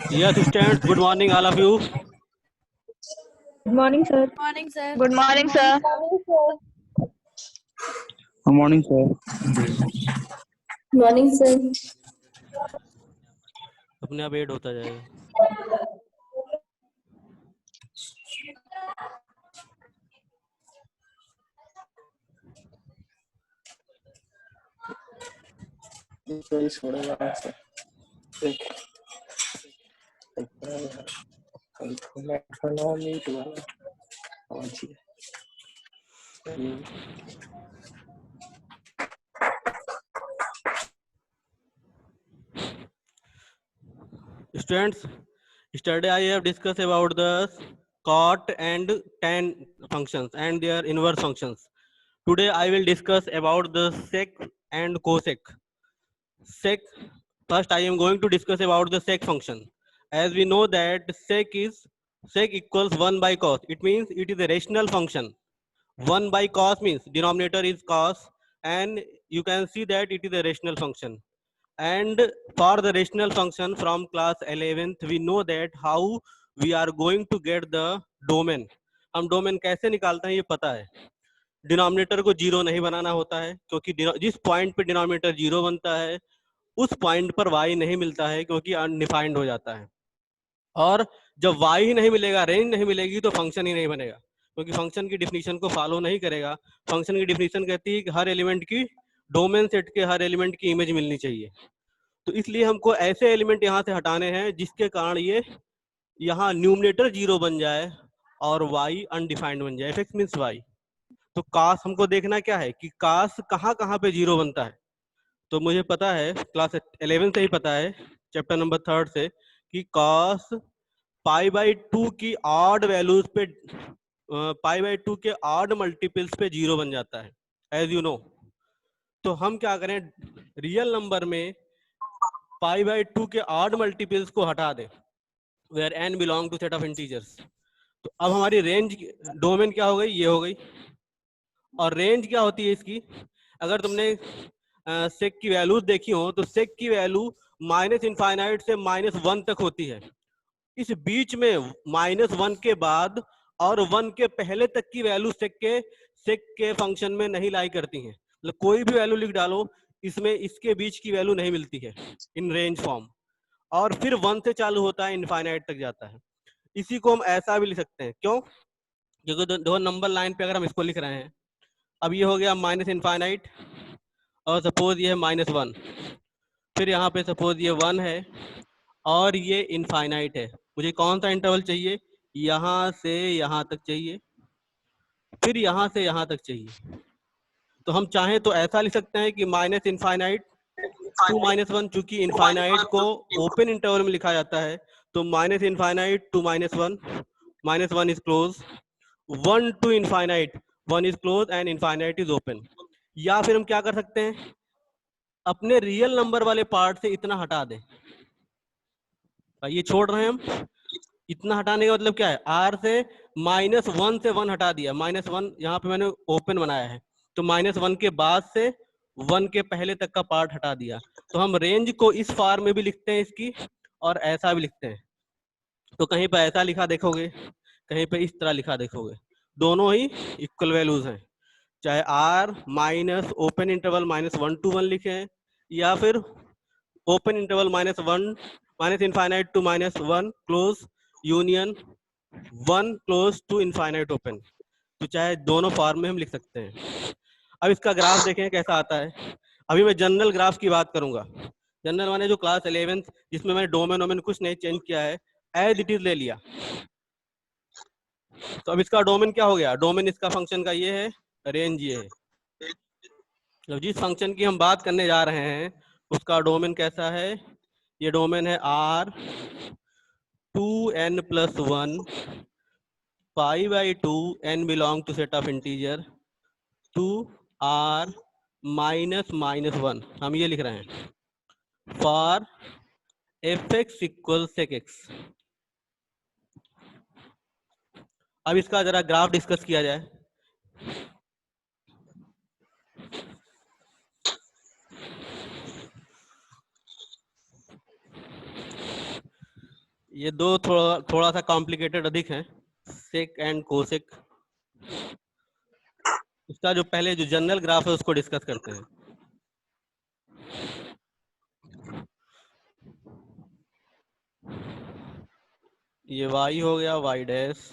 Yes, students, good morning, all of you. Good morning, sir. Good morning, sir. Good morning, sir. Good morning, sir. Good morning, sir. अपने आप add होता जाएगा. Students, yesterday I have discussed about the cot and tan functions and their inverse functions. Today I will discuss about the sec and cosec. Sec, first I am going to discuss about the sec function. As we know that sec equals 1 by cos. It means it is a rational function. 1 by cos means denominator is cos, and you can see that it is a rational function. And for the rational function from class 11th, we know that how we are going to get the domain. हम domain कैसे निकालते हैं ये पता है. Denominator को zero नहीं बनाना होता है, क्योंकि जिस पॉइंट पे डिनोमिनेटर जीरो बनता है उस पॉइंट पर y नहीं मिलता है, क्योंकि अनडिफाइंड हो जाता है. और जब y ही नहीं मिलेगा, रेंज नहीं मिलेगी, तो फंक्शन ही नहीं बनेगा, क्योंकि फंक्शन की डिफिनीशन को फॉलो नहीं करेगा. फंक्शन की डिफिनीशन कहती है कि हर एलिमेंट की डोमेन सेट के हर एलिमेंट की इमेज मिलनी चाहिए. तो इसलिए हमको ऐसे एलिमेंट यहाँ से हटाने हैं जिसके कारण ये यहाँ न्यूमरेटर जीरो बन जाए और y अनडिफाइंड बन जाए. f(x) means y. तो कास हमको देखना क्या है कि कास कहाँ कहाँ पे जीरो बनता है. तो मुझे पता है, क्लास 11 से ही पता है, चैप्टर नंबर 3 से, कि कास पाई बाई 2 की ऑड वैल्यूज पे, पाई बाई 2 के ऑड मल्टीपल्स पे जीरो बन जाता है, एज यू नो. तो हम क्या करें, रियल नंबर में पाई बाई 2 के ऑड मल्टीपल्स को हटा दें, where n belong to set of integers. तो अब हमारी रेंज डोमेन क्या हो गई, ये हो गई. और रेंज क्या होती है इसकी, अगर तुमने सेक की वैल्यूज देखी हो तो सेक की वैल्यू -∞ से -1 तक होती है. इस बीच में -1 के बाद और 1 के पहले तक की वैल्यू सेक के फंक्शन में नहीं लाई करती हैं. मतलब कोई भी वैल्यू लिख डालो, इसमें इसके बीच की वैल्यू नहीं मिलती है इन रेंज फॉर्म. और फिर 1 से चालू होता है, इनफाइनाइट तक जाता है. इसी को हम ऐसा भी लिख सकते हैं. क्यों? क्योंकि दो नंबर लाइन पे अगर हम इसको लिख रहे हैं, अब ये हो गया -∞, और सपोज ये है -1, फिर यहाँ पे सपोज ये 1 है और ये इनफाइनाइट है. मुझे कौन सा इंटरवल चाहिए, यहाँ से यहाँ तक चाहिए, फिर यहाँ से यहाँ तक चाहिए. तो हम चाहें तो ऐसा लिख सकते हैं कि -∞ टू -1, चूंकि इनफाइनाइट को ओपन इंटरवल में लिखा जाता है, तो -∞ to -1, -1 is close, 1 to infinite, 1 is close and infinite is open. या फिर हम क्या कर सकते हैं, अपने रियल नंबर वाले पार्ट से इतना हटा दें. ये छोड़ रहे हैं हम, इतना हटाने का मतलब क्या है, r से -1 से 1 हटा दिया. -1 यहाँ पे मैंने ओपन बनाया है, तो -1 के बाद से 1 के पहले तक का पार्ट हटा दिया. तो हम रेंज को इस फॉर्म में भी लिखते हैं इसकी, और ऐसा भी लिखते हैं. तो कहीं पे ऐसा लिखा देखोगे, कहीं पे इस तरह लिखा देखोगे, दोनों ही इक्वल वैल्यूज हैं. चाहे r minus open interval -1 to 1 लिखे, या फिर open interval -1 -∞ to -1 close union 1 close to infinite open. तो चाहे दोनों फॉर्म में हम लिख सकते हैं। अब इसका ग्राफ देखें कैसा आता है। अभी मैं जनरल ग्राफ की बात करूंगा। जनरल माने जो क्लास 11th, जिसमें मैंने डोमेन वोमेन कुछ नहीं चेंज किया है, एज इट इज ले लिया। तो अब इसका डोमेन क्या हो गया, डोमेन इसका फंक्शन का ये है, रेंज ये है। तो जिस फंक्शन की हम बात करने जा रहे हैं उसका डोमेन कैसा है, ये डोमेन है R 2n+1 pi by 2 n belong to set of integer to R -1। हम ये लिख रहे हैं for fx equals sec x। अब इसका जरा ग्राफ डिस्कस किया जाए। ये दो थोड़ा सा कॉम्प्लिकेटेड अधिक है, सेक एंड कोसेक। इसका जो पहले जो जनरल ग्राफ है उसको डिस्कस करते हैं। ये y हो गया, y डैश,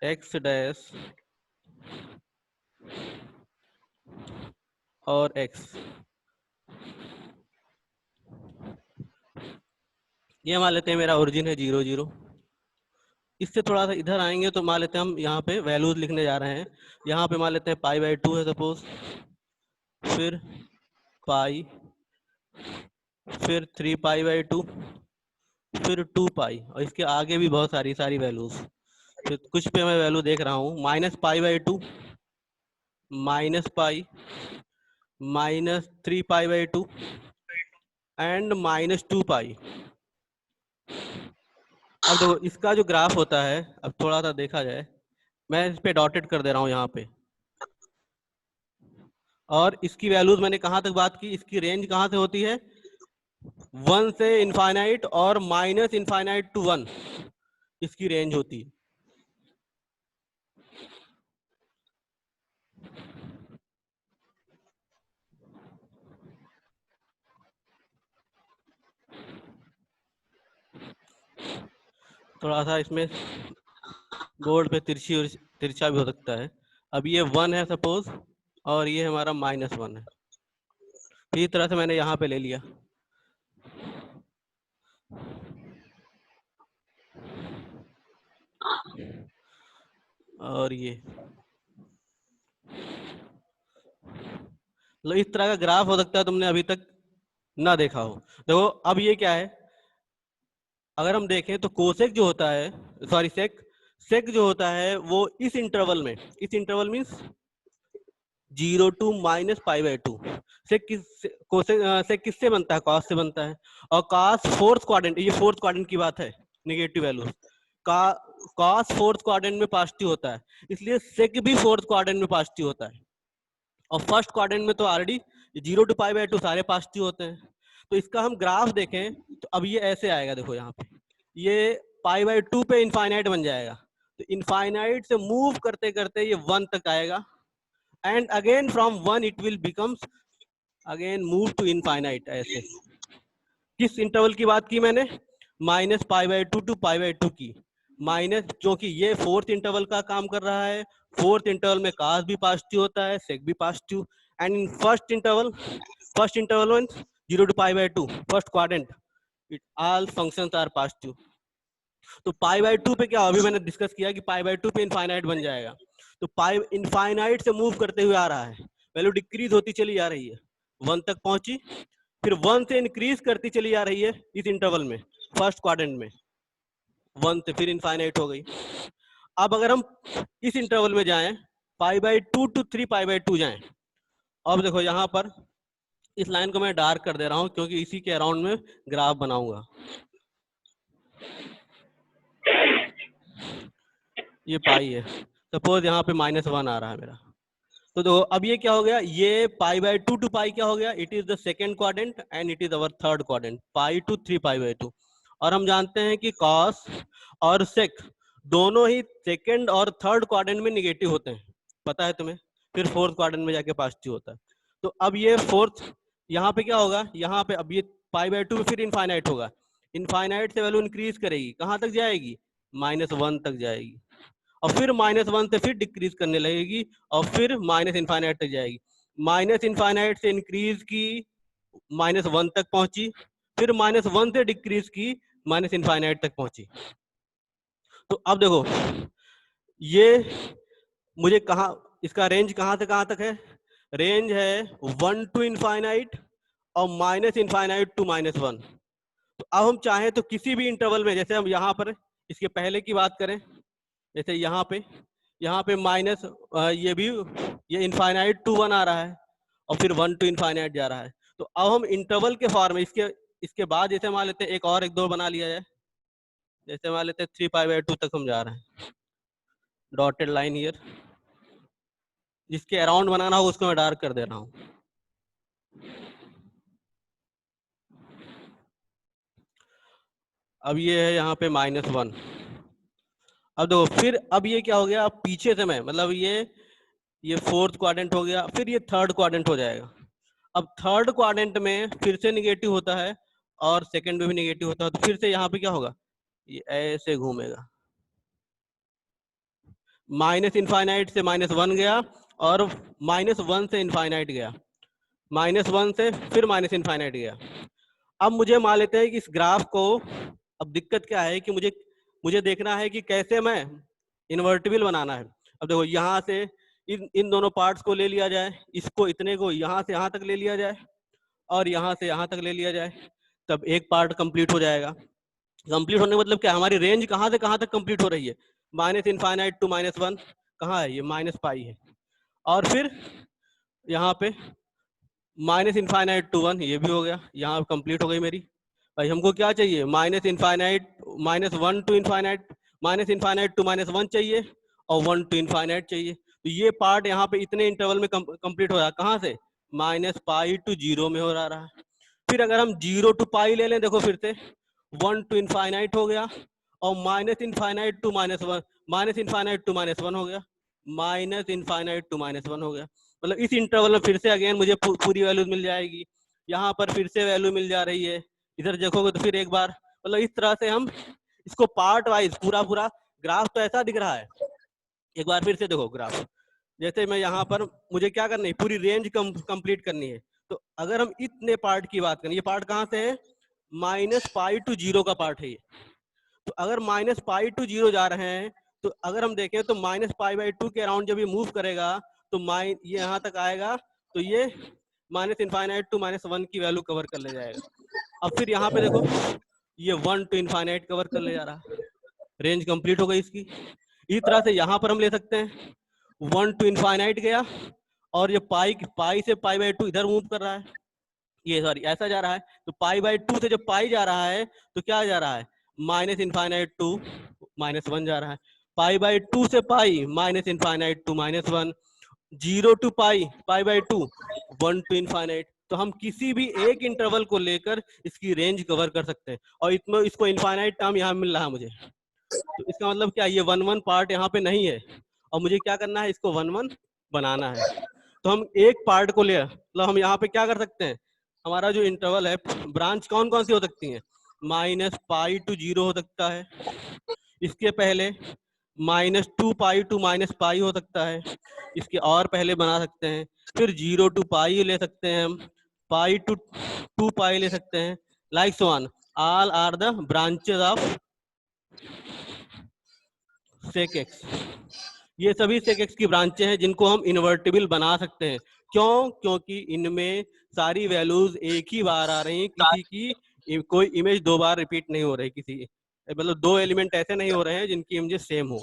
x डैश और x। ये मान लेते हैं मेरा ओरिजिन है 0 0। इससे थोड़ा सा इधर आएंगे तो मान लेते हैं हम यहाँ पे वैल्यूज लिखने जा रहे हैं। यहाँ पे मान लेते हैं π/2 है सपोज, फिर पाई, फिर 3π/2, फिर 2π, और इसके आगे भी बहुत सारी वैल्यूज। तो कुछ पे मैं वैल्यू देख रहा हूँ, -π/2, -π, -3π/2 एंड -2π। अब देखो इसका जो ग्राफ होता है, अब थोड़ा सा देखा जाए, मैं इस पे डॉटेड कर दे रहा हूँ यहाँ पे। और इसकी वैल्यूज मैंने कहाँ तक बात की, इसकी रेंज कहाँ से होती है, 1 से इनफाइनाइट और -∞ to 1 इसकी रेंज होती है। थोड़ा सा इसमें बोर्ड पे तिरछा भी हो सकता है। अब ये 1 है सपोज, और ये हमारा -1 है। इसी तरह से मैंने यहाँ पे ले लिया। और ये मतलब इस तरह का ग्राफ हो सकता है तुमने अभी तक ना देखा हो। देखो अब ये क्या है, अगर हम देखें तो कोसेक जो होता है, सॉरी सेक जो होता है वो इस इंटरवल में, इस इंटरवल मीन्स 0 to -π/2। सेक किससे बनता है, कॉस से बनता है। और कॉस फोर्थ क्वाड्रेंट, ये फोर्थ क्वाड्रेंट की बात है, नेगेटिव वैल्यू का कॉस फोर्थ क्वाड्रेंट में पॉजिटिव होता है, इसलिए सेक भी फोर्थ क्वाड्रेंट में पॉजिटिव होता है। और फर्स्ट क्वाड्रेंट में तो ऑलरेडी 0 to π/2 सारे पॉजिटिव होते हैं। तो इसका हम ग्राफ देखें तो अब ये ऐसे आएगा, देखो यहाँ पे ये π/2 पे इनफाइनाइट बन जाएगा। तो इनफाइनाइट से मूव करते करते ये 1 तक आएगा, and again from 1 it will becomes again move to infinite. ऐसे किस इंटरवल की बात की मैंने, -π/2 to π/2 की, माइनस, क्योंकि ये फोर्थ इंटरवल का काम कर रहा है। फोर्थ इंटरवल में कास भी पॉजिटिव होता है, सेक भी positive, and in first interval means 0 to π/2 first quadrant, it all functions are positive. तो π/2 पे क्या, अभी मैंने डिस्कस किया कि π/2 पे इनफाइनाइट बन जाएगा। तो पाई इनफाइनाइट से मूव करते हुए आ रहा है, वैल्यू डिक्रीज होती चली जा रही है, 1 तक पहुंची, फिर 1 से इंक्रीज करती चली जा रही है इस इंटरवल में, फर्स्ट क्वाड्रेंट में 1 से, फिर इनफाइनाइट हो गई। अब अगर हम इस इंटरवल में जाएं, π/2 to 3π/2 जाएं, अब देखो यहाँ पर इस लाइन को मैं डार्क कर दे रहा हूं क्योंकि इसी के अराउंड में ग्राफ बनाऊंगा। ये पाई है, सपोज यहाँ पे -1 आ रहा है मेरा। तो देखो अब ये क्या हो गया, ये π/2 to π क्या हो गया, it is the second quadrant and it is our third quadrant, π to 3π/2। और हम जानते हैं कि कॉस और सेक दोनों ही सेकेंड और थर्ड क्वाड्रेंट में निगेटिव होते हैं, पता है तुम्हें, फिर फोर्थ क्वाड्रेंट में जाके पॉजिटिव होता है। तो अब ये फोर्थ, यहाँ पे क्या होगा, यहाँ पे अब ये π/2 में फिर इनफाइनाइट होगा, इनफाइनाइट से वैल्यू इंक्रीज करेगी, कहाँ तक जाएगी, -1 तक जाएगी। और फिर -1 से फिर डिक्रीज करने लगेगी और फिर माइनस इनफाइनाइट तक जाएगी। माइनस इनफाइनाइट से इंक्रीज की -1 तक पहुंची, फिर -1 से डिक्रीज की माइनस इनफाइनाइट तक पहुंची। तो अब देखो ये मुझे कहा, इसका रेंज कहां से कहां तक है? रेंज है 1 टू इनफाइनाइट और माइनस इनफाइनाइट टू -1। तो अब हम चाहें तो किसी भी इंटरवल में, जैसे हम यहाँ पर इसके पहले की बात करें, जैसे यहाँ पे माइनस ये भी ये इनफाइनाइट टू 1 आ रहा है और फिर 1 टू इनफाइनाइट जा रहा है। तो अब हम इंटरवल के फॉर्म में इसके बाद जैसे मान लेते हैं एक दो बना लिया जाए, जैसे मान लेते हैं 3π/2 तक हम जा रहे हैं, डॉटेड लाइन हियर, जिसके अराउंड बनाना हो उसको मैं डार्क कर दे रहा हूँ। अब ये है यहाँ पे -1। अब देखो फिर अब ये क्या हो गया, अब पीछे से मैं मतलब ये फोर्थ क्वाड्रेंट हो गया, फिर ये थर्ड क्वाड्रेंट हो जाएगा। अब थर्ड क्वाड्रेंट में फिर से निगेटिव होता है और सेकंड में भी निगेटिव होता है, तो फिर से यहाँ पे क्या होगा, ये ऐसे घूमेगा, माइनस इनफाइनाइट से -1 गया और -1 से इनफाइनाइट गया, -1 से फिर माइनस इनफाइनाइट गया। अब मुझे मान लेते हैं कि इस ग्राफ को, अब दिक्कत क्या है कि मुझे देखना है कि कैसे मैं इन्वर्टिबल बनाना है। अब देखो यहाँ से इन दोनों पार्ट्स को ले लिया जाए, इसको इतने को यहाँ से यहाँ तक ले लिया जाए और यहाँ से यहाँ तक ले लिया जाए, तब एक पार्ट कंप्लीट हो जाएगा। कंप्लीट होने का मतलब क्या, हमारी रेंज कहाँ से कहाँ तक कंप्लीट हो रही है, माइनस इनफाइनाइट टू -1 कहाँ है, ये -π है, और फिर यहाँ पे माइनस इनफाइनाइट टू 1 ये भी हो गया, यहाँ कंप्लीट हो गई मेरी। भाई हमको क्या चाहिए, -1 टू इनफाइनाइट, -∞ टू -1 चाहिए और 1 टू इनफाइनाइट चाहिए। तो ये पार्ट यहाँ पे इतने इंटरवल में कंप्लीट हो रहा है, कहाँ से, -π to 0 में हो रहा है। फिर अगर हम 0 to π ले लें, देखो फिर से 1 टू इनफाइनाइट हो गया और -∞ टू -1 हो गया, -∞ टू -1 हो गया। मतलब इस इंटरवल में फिर से अगेन मुझे पूरी वैल्यूज मिल जाएगी, यहाँ पर फिर से वैल्यू मिल जा रही है, इधर देखोगे तो फिर एक बार, मतलब इस तरह से हम इसको पार्ट वाइज पूरा ग्राफ तो ऐसा दिख रहा है। एक बार फिर से देखो ग्राफ, जैसे मैं यहाँ पर मुझे क्या करनी है, पूरी रेंज कंप्लीट करनी है। तो अगर हम इतने पार्ट की बात करें, ये पार्ट कहाँ से है, -π to 0 का पार्ट है ये। तो अगर -π to 0 जा रहे हैं, तो अगर हम देखें तो -π/2 के अराउंड जब ये मूव करेगा तो ये यहाँ तक आएगा, तो ये -∞ टू -1 की वैल्यू कवर कर ले जाएगा। अब फिर यहाँ पे देखो ये 1 टू इनफाइनाइट कवर कर ले जा रहा है, रेंज कंप्लीट हो गई इसकी। इस तरह से यहाँ पर हम ले सकते हैं 1 टू इनफाइनाइट गया और ये पाई से π/2 इधर मूव कर रहा है, ये सॉरी ऐसा जा रहा है, तो π/2 से जब पाई जा रहा है तो क्या जा रहा है, -∞ टू -1 जा रहा है, π/2 से पाई -∞ टू -1, 0 टू π/2 1 टू इनफाइनाइट। तो हम किसी भी एक इंटरवल को लेकर इसकी रेंज कवर कर सकते हैं, और इसको इनफाइनाइट टर्म यहाँ मिल रहा है मुझे। तो इसका मतलब क्या, ये 1 1 पार्ट यहाँ पे नहीं है और मुझे क्या करना है, इसको 1 1 बनाना है। तो हम एक पार्ट को ले, मतलब हम यहाँ पे क्या कर सकते हैं, हमारा जो इंटरवल है, ब्रांच कौन कौन सी हो सकती है, -π to 0 हो सकता है, इसके पहले -2π to -π हो सकता है, इसके और पहले बना सकते हैं, फिर 0 to π ले सकते हैं हम, π to 2π ले सकते हैं, like so on, all are the branches of sec x। ये सभी sec x की ब्रांचें हैं जिनको हम इन्वर्टिबल बना सकते हैं। क्यों, क्योंकि इनमें सारी वैल्यूज एक ही बार आ रही हैं, किसी की कोई इमेज दो बार रिपीट नहीं हो रही, किसी मतलब दो एलिमेंट ऐसे नहीं हो रहे हैं जिनकी इमेज सेम हो।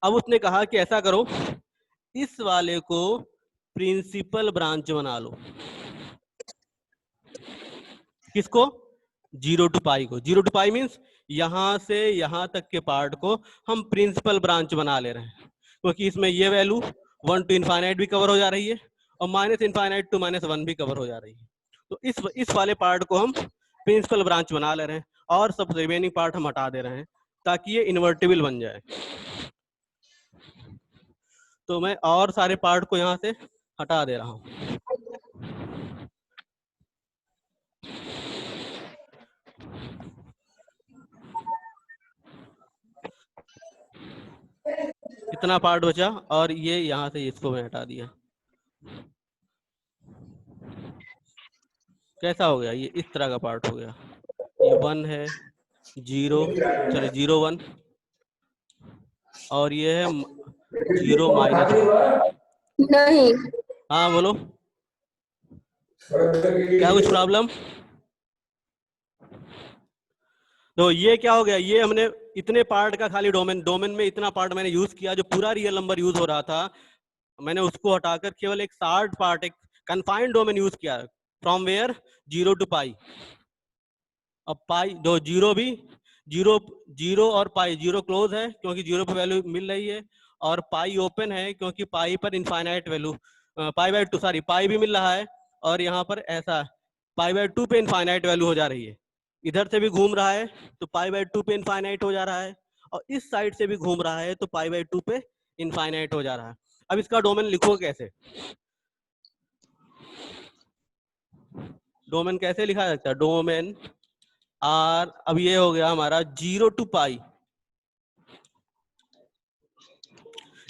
अब उसने कहा कि ऐसा करो, इस वाले को प्रिंसिपल ब्रांच बना लो। किसको, 0 टू पाई को। 0 टू पाई मीन्स यहां से यहां तक के पार्ट को हम प्रिंसिपल ब्रांच बना ले रहे हैं, क्योंकि इसमें ये वैल्यू 1 टू इनफाइनाइट भी कवर हो जा रही है और -∞ टू -1 भी कवर हो जा रही है। तो इस वाले पार्ट को हम प्रिंसिपल ब्रांच बना ले रहे हैं और सब रिमेनिंग पार्ट हम हटा दे रहे हैं ताकि ये इन्वर्टिबल बन जाए। तो मैं और सारे पार्ट को यहाँ से हटा दे रहा हूँ। इतना पार्ट बचा और ये यहाँ से इसको मैं हटा दिया। कैसा हो गया? ये इस तरह का पार्ट हो गया। ये 1 है, 0 सॉरी 0 1 और ये है 0 -1। नहीं। हाँ बोलो, क्या कुछ प्रॉब्लम? तो ये क्या हो गया? ये हमने इतने पार्ट का खाली डोमेन में इतना पार्ट मैंने यूज किया, जो पूरा रियल नंबर यूज हो रहा था मैंने उसको हटाकर केवल एक शार्ट पार्ट, एक कन्फाइंड डोमेन यूज किया। फ्रॉम वेयर 0 to पाई। अब पाई दो जीरो भी, जीरो और पाई, जीरो क्लोज है क्योंकि जीरो पे वैल्यू मिल रही है, और पाई ओपन है क्योंकि पाई पर infinite value, pi by 2 sorry पाई भी मिल रहा है, और यहाँ पर ऐसा पाई बाय 2 पे इनफाइनाइट वैल्यू हो जा रही है। इधर से भी घूम रहा है तो पाई बाय 2 पे इनफाइनाइट हो जा रहा है, और इस साइड से भी घूम रहा है तो पाई बाय 2 पे इनफाइनाइट हो जा रहा है। अब इसका डोमेन लिखो कैसे? डोमेन कैसे लिखा जा सकता है? डोमेन आर, अब ये हो गया हमारा 0 to पाई।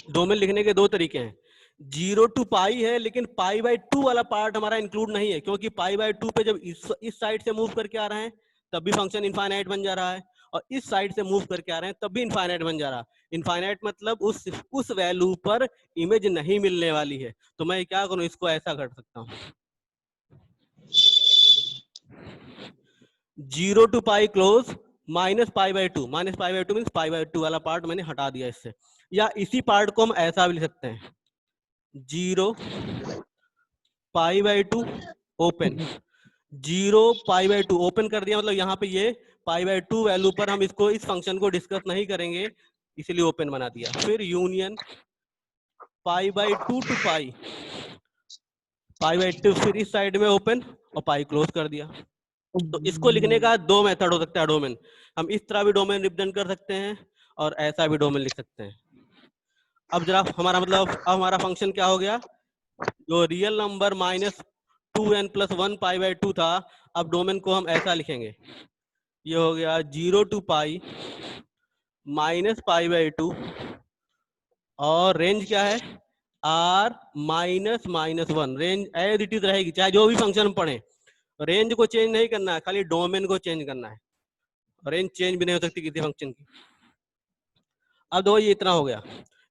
डोमेन लिखने के दो तरीके हैं। 0 to पाई है, लेकिन पाई बाय 2 वाला पार्ट हमारा इंक्लूड नहीं है, क्योंकि पाई बाय 2 पे जब इस साइड से मूव करके आ रहे हैं तब भी फंक्शन इनफाइनाइट बन जा रहा है, और इस साइड से मूव करके आ रहे हैं तब भी इनफाइनाइट बन जा रहा है। इनफाइनाइट मतलब उस वैल्यू पर इमेज नहीं मिलने वाली है। तो मैं क्या करूं, इसको ऐसा कर सकता हूं, 0 to pi close minus pi by 2 means pi by 2 वाला पार्ट मैंने हटा दिया इससे। या इसी पार्ट को हम ऐसा भी लिख सकते हैं, 0 पाई by 2 open, 0 pi by 2 open कर दिया, मतलब यहाँ पे ये पाई बाय 2 वैल्यू पर हम इसको, इस फंक्शन को डिस्कस नहीं करेंगे, इसलिए ओपन बना दिया। फिर union pi by 2 to pi by 2, फिर इस साइड में ओपन और पाई क्लोज कर दिया। तो इसको लिखने का दो मेथड हो सकता है डोमेन। हम इस तरह भी डोमेन रिप्रेजेंट कर सकते हैं और ऐसा भी डोमेन लिख सकते हैं। अब जरा हमारा मतलब, अब हमारा फंक्शन क्या हो गया? जो real number -2n+1 pi by 2 था, अब डोमेन को हम ऐसा लिखेंगे, ये हो गया 0 to pi minus pi by 2, और रेंज क्या है? r -1। Range as it is रहेगी, चाहे जो भी फंक्शन हम पढ़े, रेंज को चेंज नहीं करना है, खाली डोमेन को चेंज करना है। रेंज चेंज भी नहीं हो सकती किसी फंक्शन की। अब दो, ये इतना हो गया।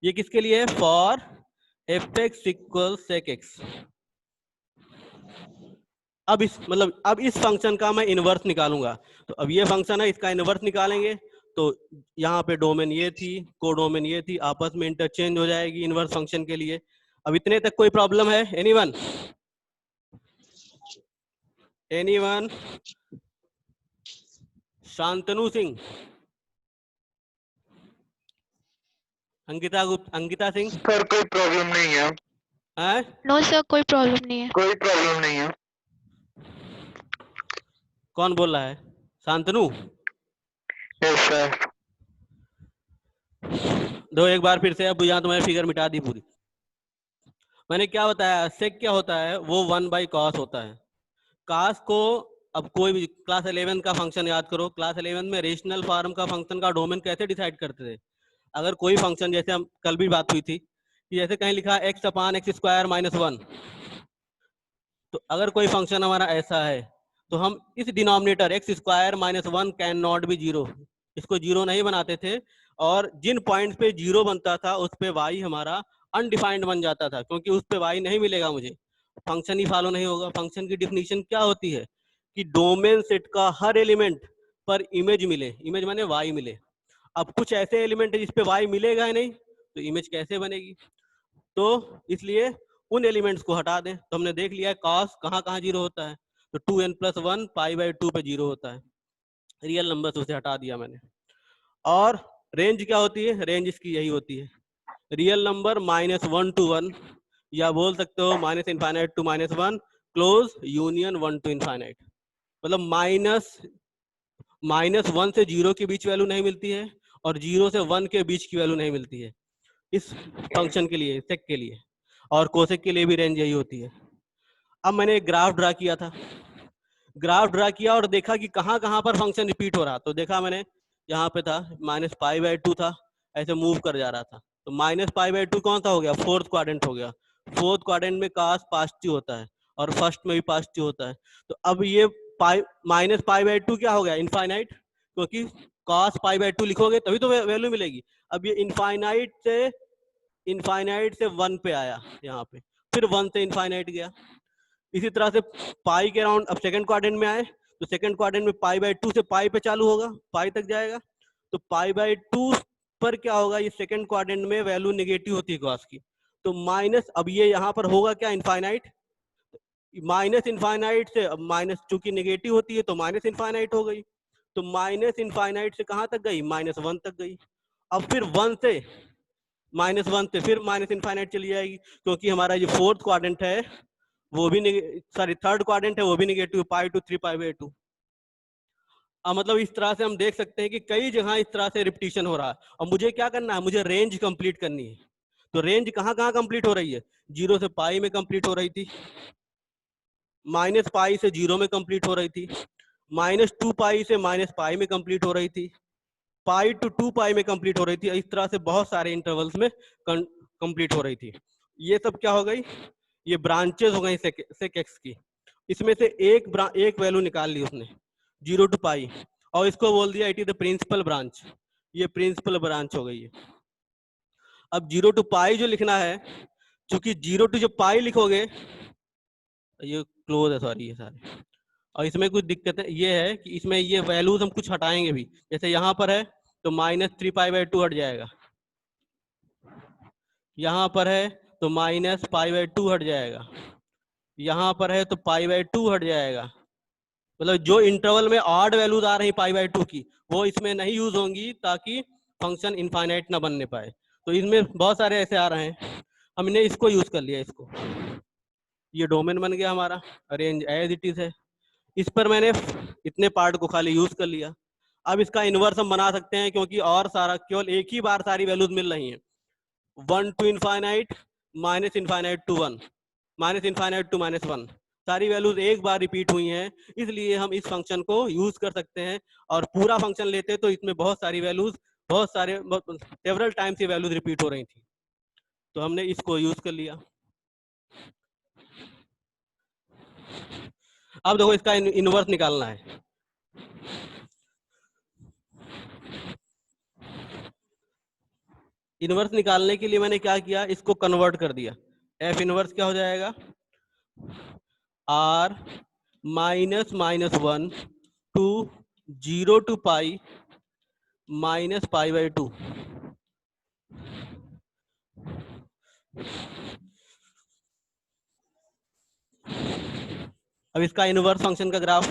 ये किसके लिए? For f(x = sec(x). अब इस फंक्शन का मैं इनवर्स निकालूंगा। तो अब ये फंक्शन है, इसका इनवर्स निकालेंगे, तो यहाँ पे डोमेन ये थी, कोडोमेन ये थी, आपस में इंटरचेंज हो जाएगी इनवर्स फंक्शन के लिए। अब इतने तक कोई प्रॉब्लम है? एनीवन? शांतनु सिंह, अंकिता सिंह? सर कोई प्रॉब्लम नहीं है। नो सर, कोई प्रॉब्लम नहीं है। कोई प्रॉब्लम नहीं है। कौन बोल रहा है? शांतनु? Yes sir. दो एक बार फिर से, अब यहाँ तुम्हारी फिगर मिटा दी पूरी। मैंने क्या बताया? सेक क्या होता है? वो 1/cos होता है। cos को, अब कोई भी क्लास 11 का फंक्शन याद करो, क्लास 11 में रेशनल फॉर्म का फंक्शन का डोमेन कैसे डिसाइड करते थे? अगर कोई फंक्शन, जैसे हम कल भी बात हुई थी कि जैसे कहीं लिखा x/(x²) -1, तो अगर कोई फंक्शन हमारा ऐसा है तो हम इस denominator x² -1 can not be 0, इसको 0 नहीं बनाते थे, और जिन पॉइंट्स पे 0 बनता था उस पे y हमारा अनडिफाइंड बन जाता था, क्योंकि उस पे y नहीं मिलेगा मुझे, फंक्शन ही फॉलो नहीं होगा। फंक्शन की डिफिनीशन क्या होती है कि डोमेन सेट का हर एलिमेंट पर इमेज मिले, इमेज माने y मिले। अब कुछ ऐसे एलिमेंट है जिस पे y मिलेगा ही नहीं, तो इमेज कैसे बनेगी? तो इसलिए उन एलिमेंट्स को हटा दें। तो हमने देख लिया है cos कहाँ 0 होता है, तो 2n+1 पाई बाय 2 पे 0 होता है, रियल नंबर उसे हटा दिया मैंने। और रेंज क्या होती है? रेंज इसकी यही होती है, रियल नंबर -1 to 1, या बोल सकते हो -∞ to -1 क्लोज यूनियन 1 to ∞। मतलब -1 से 0 के बीच वैल्यू नहीं मिलती है, और 0 से 1 के बीच की वैल्यू नहीं मिलती है इस फंक्शन के लिए, सेक के लिए। और कोसेक के लिए भी रेंज यही होती है। अब मैंने एक ग्राफ ड्रा किया था, ग्राफ ड्रा किया और देखा कि कहाँ पर फंक्शन रिपीट हो रहा। तो देखा मैंने, यहाँ पे था -π/2 था, ऐसे मूव कर जा रहा था, तो माइनस पाई बाई टू कौन सा हो गया, फोर्थ क्वाड्रेंट हो गया। फोर्थ क्वाड्रेंट में काश पॉजिटिव होता है और फर्स्ट में भी पॉजिटिव होता है। तो अब ये पाई माइनस पाई बाई टू क्या हो गया, इनफाइनाइट, क्योंकि cos पाई बाई टू लिखोगे तभी तो वैल्यू मिलेगी। अब ये इनफाइनाइट से 1 पे आया यहाँ पे, फिर 1 से इनफाइनाइट गया। इसी तरह से पाई के अराउंड अब सेकंड क्वाड्रेंट में आए तो सेकंड क्वाड्रेंट में पाई बाई टू से पाई पे चालू होगा, पाई तक जाएगा। तो पाई बाई टू पर क्या होगा, ये सेकंड क्वाड्रेंट में वैल्यू नेगेटिव होती है cos की। तो माइनस, अब ये यहाँ पर होगा क्या, इनफाइनाइट। माइनस इनफाइनाइट से अब माइनस चूंकि नेगेटिव होती है तो माइनस इनफाइनाइट हो गई। तो माइनस इनफाइनाइट से कहाँ तक गई, -1 तक गई। अब फिर 1 से -1 से फिर माइनस इनफाइनाइट चली जाएगी, क्योंकि हमारा जो फोर्थ क्वाड्रेंट है वो भी थर्ड क्वाड्रेंट है वो भी negative, pi to 3 pi by 2। अब मतलब इस तरह से हम देख सकते हैं कि कई जगह इस तरह से रिपीटिशन हो रहा है। और मुझे क्या करना है, मुझे रेंज कंप्लीट करनी है। तो रेंज कहाँ कहाँ कंप्लीट हो रही है, 0 से पाई में कंप्लीट हो रही थी, माइनस पाई से 0 में कंप्लीट हो रही थी, -2 पाई से माइनस पाई में कंप्लीट हो रही थी, पाई टू 2 पाई में कंप्लीट हो रही थी। इस तरह से बहुत सारे इंटरवल्स में कंप्लीट हो रही थी। ये सब क्या हो गई, ये ब्रांचेस हो गई सेक एक्स की। इसमें से एक वैल्यू निकाल ली उसने 0 टू पाई, और इसको बोल दिया it is the principal branch. ये प्रिंसिपल ब्रांच हो गई है। अब 0 टू पाई जो लिखना है, क्योंकि 0 टू जो पाई लिखोगे, ये क्लोज है सॉरी ये सारे, और इसमें कुछ दिक्कत है, ये है कि इसमें ये वैल्यूज हम कुछ हटाएंगे भी। जैसे यहाँ पर है तो -3 पाई बाई 2 हट जाएगा, यहाँ पर है तो -पाई बाई 2 हट जाएगा, यहाँ पर है तो पाई बाई 2 हट जाएगा। मतलब जो इंटरवल में ऑड वैल्यूज आ रही पाई बाई 2 की, वो इसमें नहीं यूज होंगी, ताकि फंक्शन इनफाइनाइट ना बनने पाए। तो इसमें बहुत सारे ऐसे आ रहे हैं, हमने इसको यूज कर लिया। इसको, ये डोमेन बन गया हमारा, रेंज एज इट इज है। इस पर मैंने इतने पार्ट को खाली यूज कर लिया। अब इसका इनवर्स हम बना सकते हैं, क्योंकि और सारा केवल एक ही बार सारी वैल्यूज मिल रही हैं। 1 to infinite, minus infinite to 1, minus infinite to -1, सारी वैल्यूज एक बार रिपीट हुई हैं। इसलिए हम इस फंक्शन को यूज कर सकते हैं। और पूरा फंक्शन लेते तो इसमें बहुत सारी वैल्यूज, सेवरल टाइम्स ये वैल्यूज रिपीट हो रही थी, तो हमने इसको यूज कर लिया। अब देखो इसका इनवर्स निकालना है। इनवर्स निकालने के लिए मैंने क्या किया, इसको कन्वर्ट कर दिया। एफ इनवर्स क्या हो जाएगा, r -1 to 0 to pi -pi by 2। अब इसका इनवर्स फंक्शन का ग्राफ,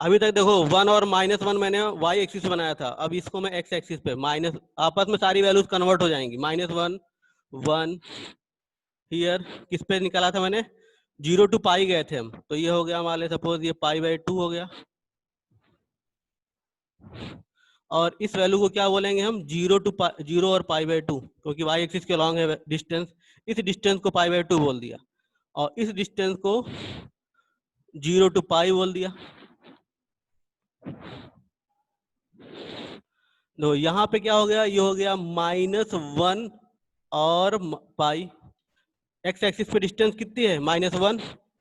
अभी तक देखो 1 और -1 मैंने y एक्सिस पे बनाया था, अब इसको मैं x एक्सिस पे माइनस, आपस में सारी वैल्यूज कन्वर्ट हो जाएंगी। -1 1 हियर, किस पे निकाला था मैंने, 0 टू पाई गए थे हम, तो ये हो गया हमारे, सपोज ये पाई बाई 2 हो गया। और इस वैल्यू को क्या बोलेंगे हम, 0 और पाई बाई 2, क्योंकि y एक्सिस के अलॉन्ग है डिस्टेंस, इस डिस्टेंस को पाई बाई 2 बोल दिया, और इस डिस्टेंस को 0 टू पाई बोल दिया। तो यहाँ पे क्या हो गया, ये हो गया -1 और पाई। x एक्सिस पे डिस्टेंस कितनी है, -1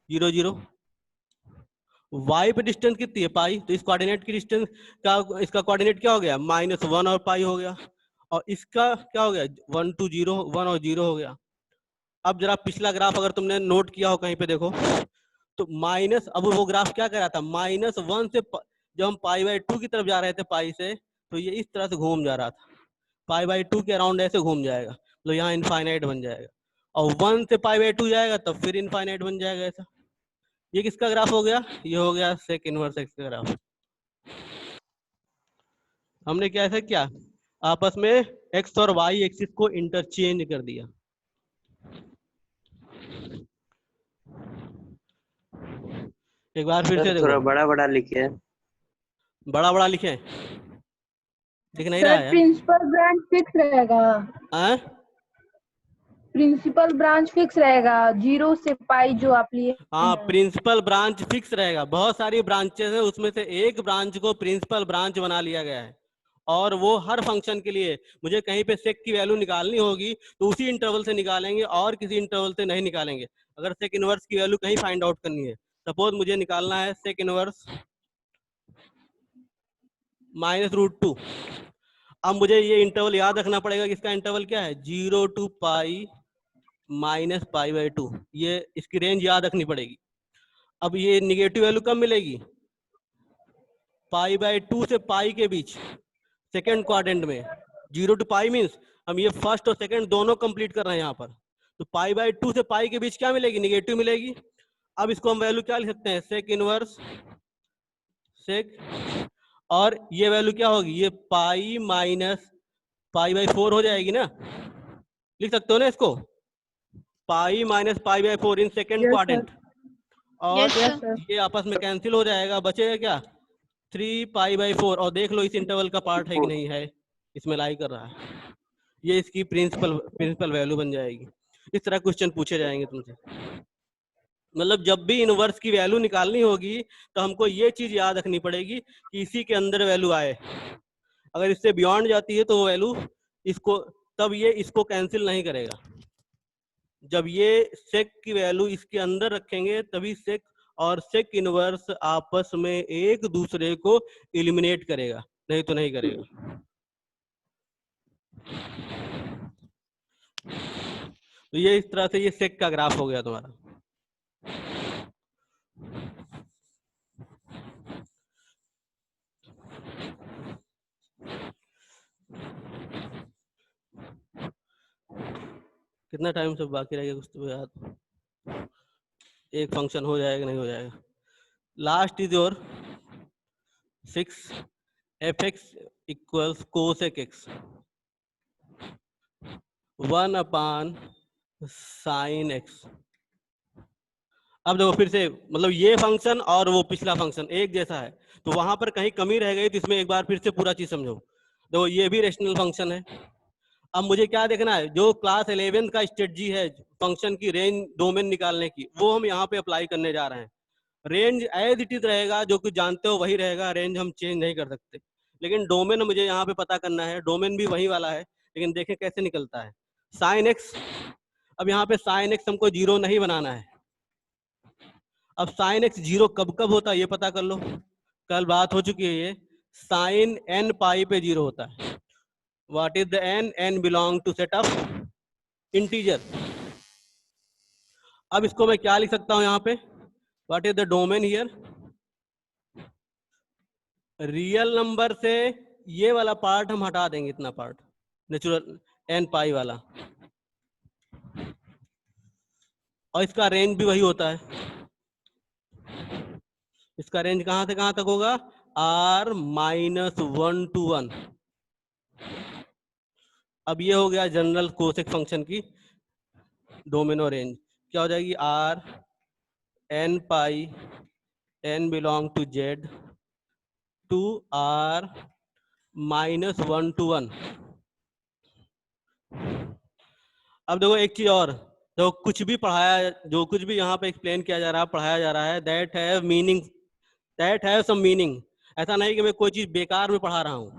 0 0, y पे डिस्टेंस कितनी है, पाई। तो इस कोऑर्डिनेट की डिस्टेंस का, इसका कोऑर्डिनेट क्या हो गया, -1 और पाई हो गया, और इसका क्या हो गया, 1 टू 0, 1 और 0 हो गया। अब जरा पिछला ग्राफ अगर तुमने नोट किया हो कहीं पे देखो, तो अब वो ग्राफ क्या कर रहा था, -1 से जब हम पाई बाई 2 की तरफ जा रहे थे पाई से, तो ये इस तरह से घूम जा रहा था, पाई बाई 2 के अराउंड ऐसे घूम जाएगा, तो यहाँ इनफाइनाइट बन जाएगा। और 1 से पाई बाई 2 जाएगा तब फिर इनफाइनाइट बन जाएगा ऐसा। ये किसका ग्राफ हो गया, ये हो गया सेक इनवर्स एक्स का ग्राफ। हमने क्या ऐसा किया, आपस में एक्स और वाई एक्सिस को इंटरचेंज कर दिया। एक बार फिर से देखो, थोड़ा बड़ा बड़ा लिखे, बड़ा बड़ा लिखे, दिख नहीं रहा है प्रिंसिपल ब्रांच फिक्स रहेगा, प्रिंसिपल ब्रांच फिक्स रहेगा, 0 से पाई जो आप लिए हाँ, हैं। प्रिंसिपल ब्रांच फिक्स रहेगा। बहुत सारी ब्रांचेस है, उसमें से एक ब्रांच को प्रिंसिपल ब्रांच बना लिया गया है, और वो हर फंक्शन के लिए मुझे कहीं पे सेक की वैल्यू निकालनी होगी तो उसी इंटरवल से निकालेंगे और किसी इंटरवल से नहीं निकालेंगे। अगर सेक इनवर्स की वैल्यू कहीं फाइंड आउट करनी है, सपोज मुझे निकालना है सेक इनवर्स -√2। अब मुझे ये इंटरवल याद रखना पड़ेगा कि इसका इंटरवल क्या है, 0 to पाई -π/2। ये इसकी रेंज याद रखनी पड़ेगी। अब ये निगेटिव वैल्यू कब मिलेगी, π/2 से पाई के बीच, सेकेंड क्वाड्रेंट में। 0 to पाई मीन्स हम ये फर्स्ट और सेकेंड दोनों कंप्लीट कर रहे हैं यहाँ पर। तो π/2 से पाई के बीच क्या मिलेगी, निगेटिव मिलेगी। अब इसको हम वैल्यू क्या लिख सकते हैं, सेक इनवर्स सेक, और ये वैल्यू क्या होगी, ये पाई माइनस π/4 हो जाएगी ना, लिख सकते हो ना इसको, pi minus π/4 in second Yes, quadrant. और Yes, Yes, sir. sir. ये आपस में कैंसिल हो जाएगा, बचेगा क्या, 3π/4। और देख लो इस इंटरवल का पार्ट है कि नहीं है, इसमें लाई कर रहा है। ये इसकी प्रिंसिपल वैल्यू बन जाएगी। इस तरह क्वेश्चन पूछे जाएंगे तुमसे। मतलब जब भी इनवर्स की वैल्यू निकालनी होगी तो हमको ये चीज याद रखनी पड़ेगी कि इसी के अंदर वैल्यू आए। अगर इससे बियॉन्ड जाती है तो वो वैल्यू इसको, तब ये इसको कैंसिल नहीं करेगा। जब ये सेक की वैल्यू इसके अंदर रखेंगे तभी सेक और सेक इनवर्स आपस में एक दूसरे को एलिमिनेट करेगा, नहीं तो नहीं करेगा। तो ये इस तरह से ये सेक का ग्राफ हो गया तुम्हारा। कितना टाइम से बाकी रहेगा कुछ तो याद, एक फंक्शन हो जाएगा नहीं हो जाएगा। Last is your 6 fx equals cosec x 1/sin x। अब देखो फिर से, मतलब ये फंक्शन और वो पिछला फंक्शन एक जैसा है, तो वहां पर कहीं कमी रह गई तो इसमें एक बार फिर से पूरा चीज समझो। देखो ये भी रेशनल फंक्शन है। अब मुझे क्या देखना है, जो क्लास 11 का स्ट्रेटजी है फंक्शन की रेंज डोमेन निकालने की, वो हम यहाँ पे अप्लाई करने जा रहे हैं। रेंज एज इट इज रहेगा, जो कुछ जानते हो वही रहेगा, रेंज हम चेंज नहीं कर सकते। लेकिन डोमेन मुझे यहाँ पे पता करना है, डोमेन भी वही वाला है, लेकिन देखें कैसे निकलता है। साइन एक्स, अब यहाँ पे साइन एक्स हमको 0 नहीं बनाना है। अब साइन एक्स 0 कब कब होता है ये पता कर लो, कल बात हो चुकी है ये। साइन n पाई पे 0 होता है। What is the n, n belong to set of integer. अब इसको मैं क्या लिख सकता हूं यहाँ पे, what is the domain here, real number से ये वाला पार्ट हम हटा देंगे, इतना पार्ट नेचुरल n पाई वाला, और इसका रेंज भी वही होता है। इसका रेंज कहां से कहां तक होगा, r-1 to 1। अब ये हो गया जनरल कोसेक फंक्शन की डोमेन और रेंज, क्या हो जाएगी, r n pi n belong to z to r-1 to 1। अब देखो एक चीज और, तो कुछ भी पढ़ाया, जो कुछ भी यहाँ पे एक्सप्लेन किया जा रहा है, पढ़ाया जा रहा है, that have meaning, that have some meaning. ऐसा नहीं कि मैं कोई चीज बेकार में पढ़ा रहा हूँ।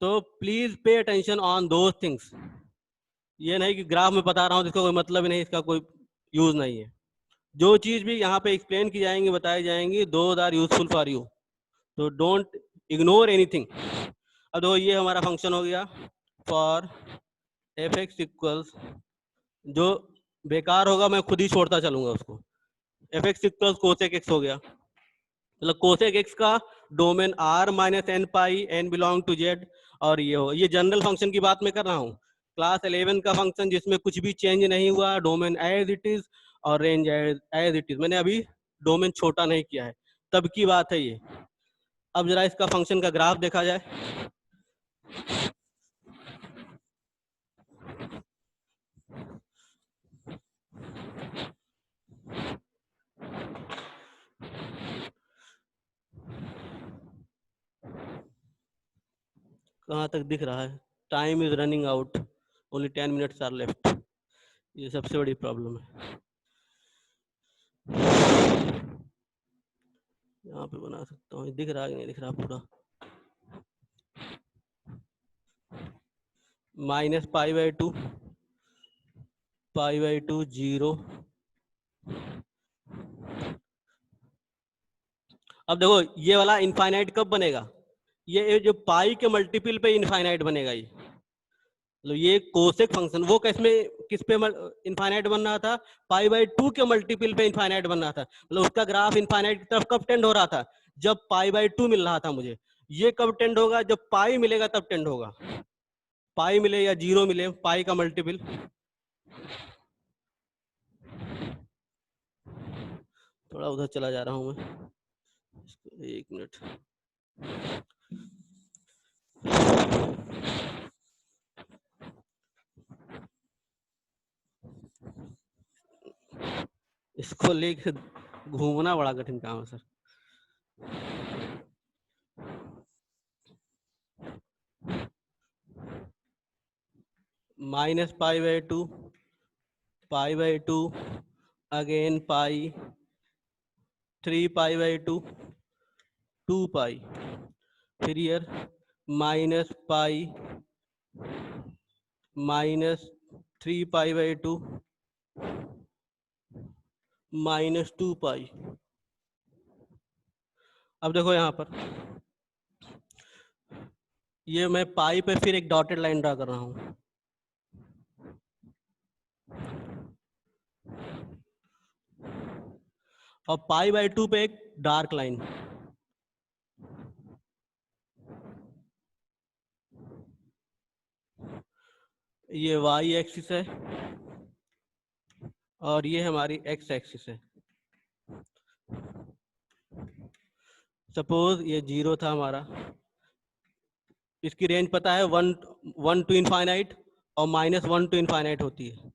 तो please pay attention on those things. ये नहीं कि ग्राफ में बता रहा हूँ जिसका कोई मतलब ही नहीं, इसका कोई यूज नहीं है। जो चीज भी यहाँ पे एक्सप्लेन की जाएंगी, बताई जाएंगी, those are useful for you, तो डोंट इग्नोर एनीथिंग। अब देखो ये हमारा फंक्शन हो गया फॉर एफ एक्स इक्वल्स, जो बेकार होगा मैं खुद ही छोड़ता चलूंगा उसको, f x equals cosec x हो गया। मतलब कोसेक एक्स का domain r-n pi n belong to z, और ये होगा, ये जनरल फंक्शन की बात मैं कर रहा हूँ, क्लास 11 का फंक्शन जिसमें कुछ भी चेंज नहीं हुआ, डोमेन एज इट इज और रेंज एज इट इज। मैंने अभी डोमेन छोटा नहीं किया है, तब की बात है ये। अब जरा इसका फंक्शन का ग्राफ देखा जाए। कहाँ तक दिख रहा है, time is running out, only 10 minutes are left. ये सबसे बड़ी प्रॉब्लम है। यहाँ पे बना सकता हूँ, दिख रहा है कि नहीं दिख रहा पूरा। -π/2 π/2 0। अब देखो ये वाला इनफाइनाइट कब बनेगा, ये जो पाई के मल्टीपल पे इनफाइनाइट बनेगा। ये मतलब ये कोसेक फंक्शन वो किस पे इनफाइनाइट बन रहा था, π/2 के मल्टीपल पे इनफाइनाइट बन रहा था। मतलब उसका ग्राफ इनफाइनाइट की तरफ कब टेंड हो रहा था, जब π/2 मिल रहा था मुझे। ये कब टेंड होगा, जब पाई मिलेगा तब टेंड होगा। पाई मिले या 0 मिले, पाई का मल्टीपल। थोड़ा उधर चला जा रहा हूं मैं, एक मिनट। इसको लेके घूमना बड़ा कठिन काम है सर। -π/2 π/2 अगेन पाई 3π/2 2 पाई, फिर ईयर -π -3π/2 -2 पाई। अब देखो यहाँ पर ये मैं पाई पे फिर एक डॉटेड लाइन ड्रा कर रहा हूं। और π/2 पे एक डार्क लाइन। ये y एक्सिस है और ये हमारी x एक्सिस है। सपोज ये 0 था हमारा, इसकी रेंज पता है 1 टू इनफाइनाइट और -1 टू इनफाइनाइट होती है।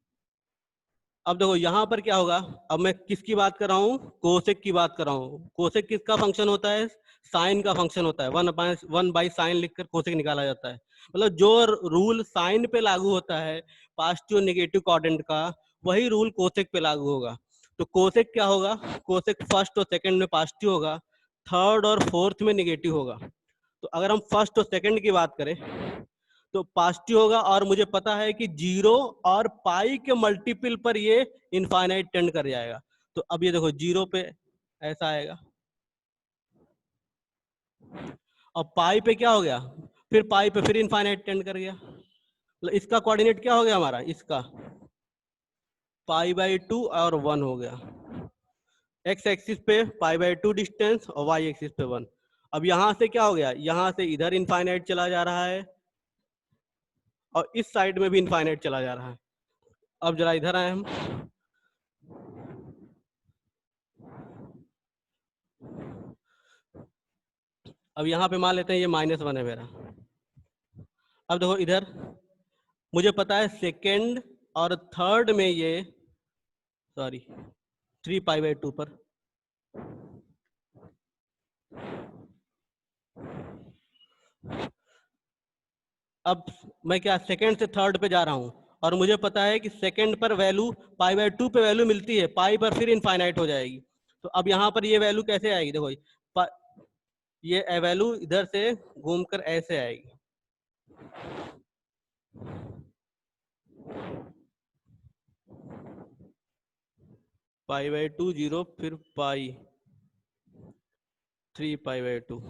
अब देखो यहाँ पर क्या होगा, अब मैं किसकी बात कर रहा हूँ, कोसेक की बात कर रहा हूँ। कोसेक किसका फंक्शन होता है, साइन का फंक्शन होता है। 1/sin लिखकर कोसेक निकाला जाता है। मतलब जो रूल साइन पे लागू होता है पॉजिटिव और नेगेटिव क्वाड्रेंट का, वही रूल कोसेक पे लागू होगा। तो कोसेक क्या होगा, कोसेक फर्स्ट और सेकंड में पॉजिटिव होगा, थर्ड और फोर्थ में नेगेटिव होगा। तो अगर हम फर्स्ट और सेकंड की बात करें तो पॉजिटिव होगा, और मुझे पता है कि 0 और पाई के मल्टीपल पर ये इनफाइनाइट टेंड कर जाएगा। तो अब ये देखो 0 पे ऐसा आएगा, और पाई पे क्या हो गया, फिर पाई पे फिर इनफाइनाइट टेंड कर गया। मतलब इसका कोऑर्डिनेट क्या हो गया हमारा, इसका π/2 और 1 हो गया। x एक्सिस पे π/2 डिस्टेंस और y एक्सिस पे 1। अब यहां से क्या हो गया, यहां से इधर इनफाइनाइट चला जा रहा है और इस साइड में भी इनफाइनाइट चला जा रहा है। अब जरा इधर आए हम, अब यहाँ पे मान लेते हैं ये -1 है मेरा। अब देखो इधर मुझे पता है सेकंड और थर्ड में ये 3π/2 पर अब मैं क्या सेकंड से थर्ड पे जा रहा हूं, और मुझे पता है कि सेकंड पर वैल्यू π/2 पे वैल्यू मिलती है, पाई पर फिर इनफाइनाइट हो जाएगी। तो अब यहाँ पर ये वैल्यू कैसे आएगी, देखो ये वैल्यू इधर से घूमकर ऐसे आएगी। π/2 0 फिर पाई 3π/2।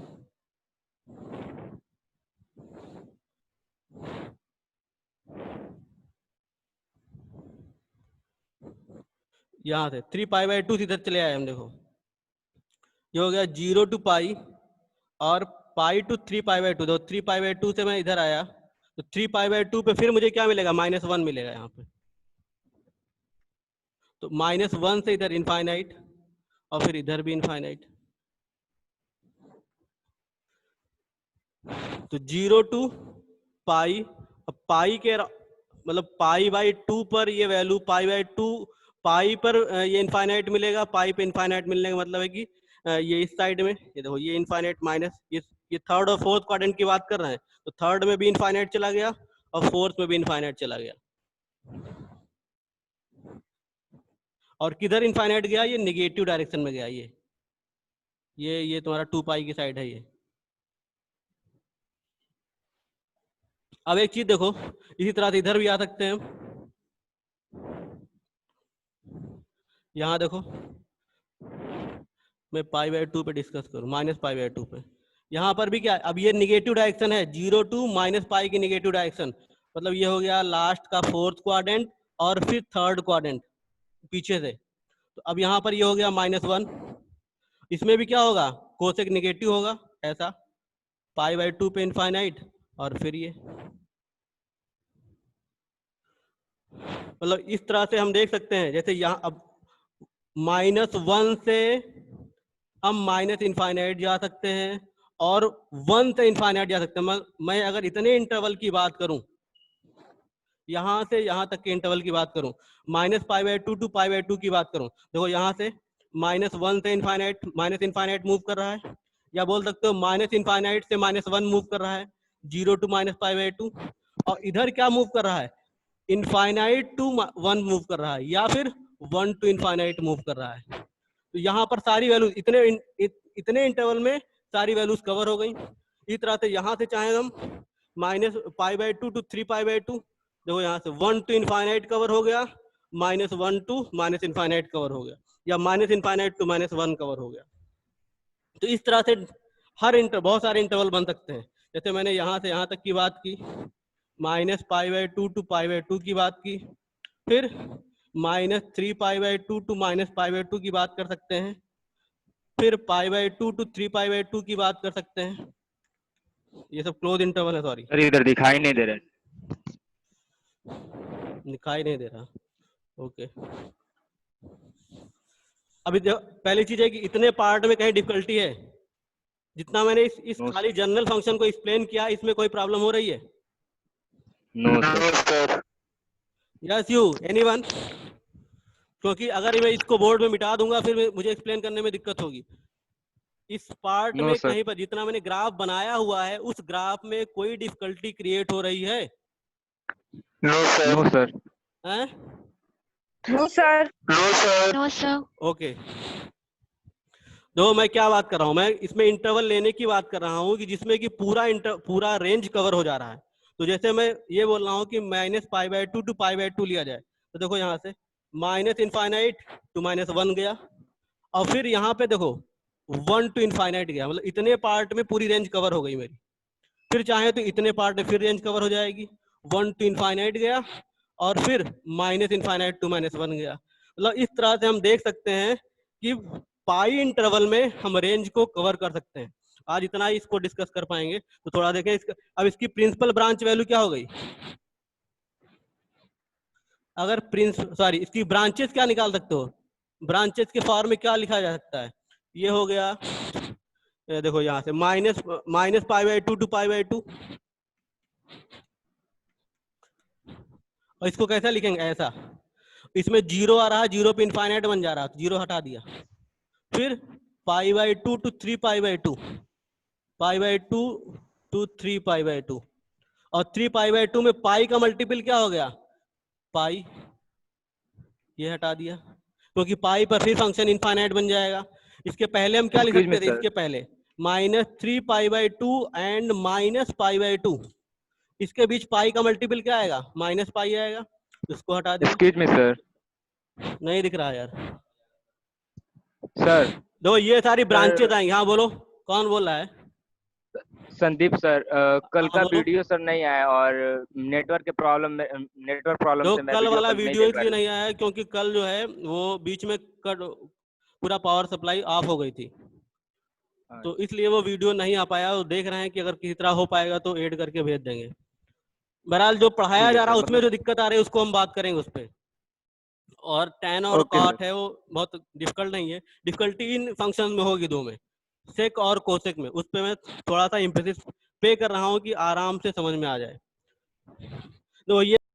यहाँ से 3π/2 इधर चले आए हम। देखो ये हो गया 0 टू पाई और पाई टू 3π/2। तो 3π/2 से मैं इधर आया तो 3π/2 पे फिर मुझे क्या मिलेगा, -1 मिलेगा यहाँ पे। तो -1 से इधर इनफाइनाइट और फिर इधर भी इनफाइनाइट। तो 0 टू पाई, पाई के मतलब π/2 पर ये वैल्यू π/2 पाई पर ये इनफाइनाइट मिलेगा। पाई पे इनफाइनाइट मिलने का मतलब है कि ये इस साइड में, ये देखो ये इनफाइनाइट माइनस ये थर्ड और फोर्थ क्वाड्रेंट की बात कर रहे हैं। तो थर्ड में भी इनफाइनाइट चला गया और फोर्थ में भी इनफाइनाइट चला गया। और किधर इनफाइनाइट गया, ये निगेटिव डायरेक्शन में गया, ये तुम्हारा 2 पाई की साइड है ये। अब एक चीज देखो, इसी तरह से इधर भी आ सकते हैं हम। यहां देखो, मैं π/2 पे डिस्कस करूं, -π/2 पे। यहाँ पर भी क्या, अब ये निगेटिव डायरेक्शन है, 0 to -π की निगेटिव डायरेक्शन, मतलब ये हो गया लास्ट का 4th क्वाड्रेंट और फिर 3rd क्वाड्रेंट पीछे से। तो अब यहाँ पर ये हो गया -1, इसमें भी क्या होगा, कोसेक निगेटिव होगा ऐसा, π/2 पे इनफाइनाइट, और फिर ये, मतलब इस तरह से हम देख सकते हैं। जैसे यहाँ अब -1 से हम -इनफाइनाइट जा सकते हैं और 1 से इनफाइनाइट जा सकते हैं। मैं अगर इतने इंटरवल की बात करूं, यहां से यहां तक के इंटरवल की बात करूं, -π/2 to π/2 की बात करूं, देखो यहां से -1 से इनफाइनाइट मूव कर रहा है, या बोल सकते हो -इनफाइनाइट से -1 मूव कर रहा है, 0 to -π/2। और इधर क्या मूव कर रहा है, इनफाइनाइट टू 1 मूव कर रहा है, या फिर 1 to इनफाइनाइट मूव कर रहा है। तो यहाँ पर सारी वैल्यूज इतने इंटरवल में सारी वैल्यूज कवर हो गई। इस तरह से यहाँ से चाहे हम -π/2 to 3π/2, देखो यहाँ से 1 to इनफाइनाइट कवर हो गया, -1 to -इनफाइनाइट कवर हो गया, या -इनफाइनाइट to -1 कवर हो गया। तो इस तरह से बहुत सारे इंटरवल बन सकते हैं। जैसे मैंने यहाँ से यहाँ तक की बात की, -π/2 to π/2 की बात की, फिर -3π/2 to -π/2 की बात कर सकते हैं, फिर π/2 to 3π/2 की बात कर सकते हैं। ये सब क्लोज इंटरवल है। सॉरी सर इधर दिखाई नहीं दे रहा, दिखाई नहीं दे रहा, ओके। अभी पहली चीज है कि इतने पार्ट में कहीं डिफिकल्टी है, जितना मैंने इस खाली जनरल फंक्शन को एक्सप्लेन किया, इसमें कोई प्रॉब्लम हो रही है? No No, sir. sir. Yes you, anyone? क्योंकि अगर मैं इसको बोर्ड में मिटा दूंगा फिर मुझे एक्सप्लेन करने में दिक्कत होगी। इस पार्ट No, में sir. कहीं पर जितना मैंने ग्राफ बनाया हुआ है, उस ग्राफ में कोई डिफिकल्टी क्रिएट हो रही है? No, sir. No sir. हैं? No, sir. No, sir. No, sir. Okay. तो मैं क्या बात कर रहा हूँ, मैं इसमें इंटरवल लेने की बात कर रहा हूँ कि जिसमें कि पूरा रेंज कवर हो जा रहा है। तो जैसे मैं ये बोल रहा हूँ कि -π/2 to π/2 लिया जाए, तो देखो यहाँ से -इनफाइनाइट to -1 गया, और फिर यहाँ पे देखो 1 to इनफाइनाइट गया, मतलब इतने पार्ट में पूरी रेंज कवर हो गई मेरी। फिर चाहे तो इतने पार्ट में फिर रेंज कवर हो जाएगी, 1 to इनफाइनाइट गया, और फिर -इनफाइनाइट to -1 गया। मतलब इस तरह से हम देख सकते हैं कि पाई इंटरवल में हम रेंज को कवर कर सकते हैं। आज इतना ही इसको डिस्कस कर पाएंगे। तो थोड़ा देखें अब इसकी प्रिंसिपल ब्रांच वैल्यू क्या हो गई, अगर इसकी ब्रांचेस क्या निकाल सकते हो, ब्रांचेस के फॉर्म में क्या लिखा जा सकता है, ये हो गया, ये देखो यहाँ से -π/2 to π/2, और इसको कैसा लिखेंगे, ऐसा, इसमें 0 आ रहा, 0 पे इनफाइनाइट बन जा रहा, 0 हटा दिया, फिर π/2 to 3π/2, π/2 to 3π/2, और 3π/2 में पाई का मल्टीपल क्या हो गया, पाई, ये हटा दिया, क्योंकि पाई पर फिर फंक्शन इनफाइनाइट बन जाएगा। इसके पहले हम क्या लिख सकते थे, इसके पहले -3π/2 एंड -π/2, इसके बीच पाई का मल्टीपल क्या आएगा, -पाई आएगा, इसको हटा दिया। Excuse me sir. नहीं दिख रहा यार सर दो, ये सारी ब्रांचेस आएंगी। हाँ बोलो, कौन बोल रहा है? संदीप सर, कल का बोलो। वीडियो सर नहीं आया और नेटवर्क प्रॉब्लम से मैं कल वाला कल नहीं वीडियो देख इसलिए पाया। नहीं आया है क्योंकि कल जो है वो बीच में पूरा पावर सप्लाई ऑफ हो गई थी, तो इसलिए वो वीडियो नहीं आ पाया। वो देख रहे हैं कि अगर किसी तरह हो पाएगा तो ऐड करके भेज देंगे। बहरहाल जो पढ़ाया ठीक है जा रहा है सर, उसमें जो दिक्कत आ रही है उसको हम बात करेंगे उस पर। और tan और ओके cot सर। है वो बहुत डिफिकल्ट नहीं है, डिफिकल्टी इन फंक्शन में होगी दो में, सेक और कोसेक में। उस पर मैं थोड़ा सा इम्फेसिस पे कर रहा हूँ कि आराम से समझ में आ जाए। तो ये